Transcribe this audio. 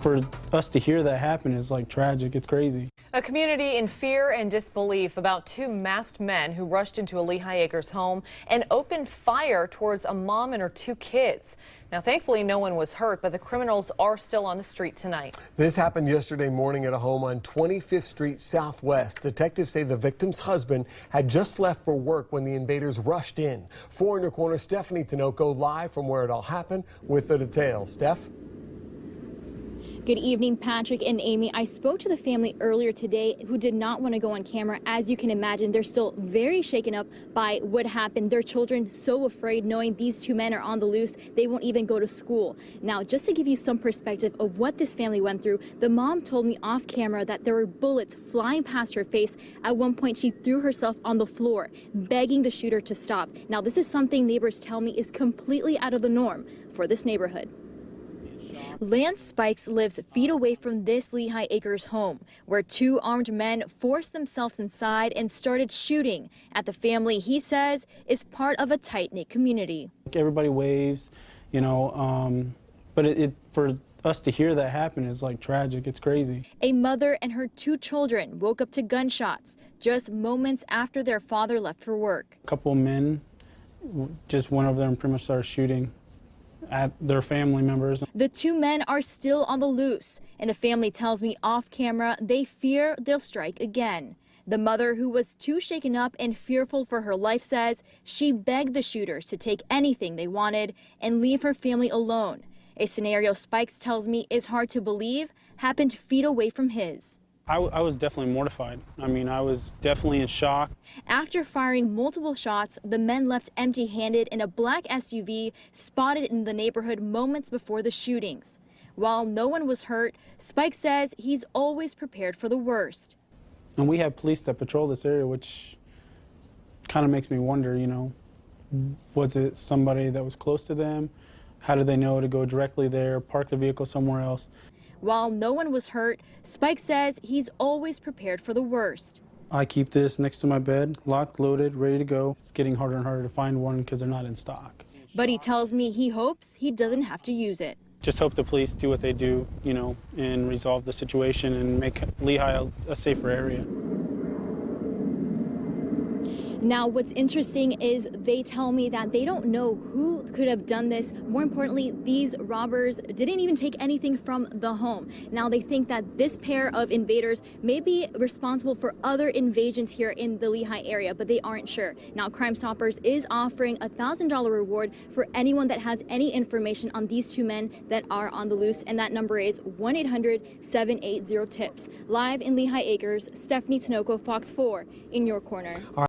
for us to hear that happen is like tragic. It's crazy. A community in fear and disbelief about two masked men who rushed into a Lehigh Acres home and opened fire towards a mom and her two kids. Now, thankfully, no one was hurt, but the criminals are still on the street tonight. This happened yesterday morning at a home on 25th Street Southwest. Detectives say the victim's husband had just left for work when the invaders rushed in. 4 in your corner, Stephanie Tinoco live from where it all happened with the details. Steph? Good evening, Patrick and Amy. I spoke to the family earlier today who did not want to go on camera. As you can imagine, they're still very shaken up by what happened. Their children so afraid knowing these two men are on the loose. They won't even go to school. Now, just to give you some perspective of what this family went through, the mom told me off camera that there were bullets flying past her face. At one point, she threw herself on the floor, begging the shooter to stop. Now, this is something neighbors tell me is completely out of the norm for this neighborhood. Lance Spikes lives feet away from this Lehigh Acres home, where two armed men forced themselves inside and started shooting at the family he says is part of a tight-knit community. Everybody waves, you know, but for us to hear that happen is like tragic. It's crazy. A mother and her two children woke up to gunshots just moments after their father left for work. A couple of men, just one of them pretty much started shooting at their family members. The two men are still on the loose, and the family tells me off camera they fear they'll strike again. The mother, who was too shaken up and fearful for her life, says she begged the shooters to take anything they wanted and leave her family alone. A scenario Spikes tells me is hard to believe happened feet away from his. I was definitely mortified. I mean, I was definitely in shock. After firing multiple shots, the men left empty-handed in a black SUV spotted in the neighborhood moments before the shootings. While no one was hurt, Spike says he's always prepared for the worst. And we have police that patrol this area, which kind of makes me wonder, you know, was it somebody that was close to them? How did they know to go directly there, park the vehicle somewhere else? While no one was hurt, Spike says he's always prepared for the worst. I keep this next to my bed, locked, loaded, ready to go. It's getting harder and harder to find one because they're not in stock. But he tells me he hopes he doesn't have to use it. Just hope the police do what they do, you know, and resolve the situation and make Lehigh a safer area. Now, what's interesting is they tell me that they don't know who could have done this. More importantly, these robbers didn't even take anything from the home. Now, they think that this pair of invaders may be responsible for other invasions here in the Lehigh area, but they aren't sure. Now, Crime Stoppers is offering a $1,000 reward for anyone that has any information on these two men that are on the loose, and that number is 1-800-780-TIPS. Live in Lehigh Acres, Stephanie Tinoco, Fox 4, in your corner.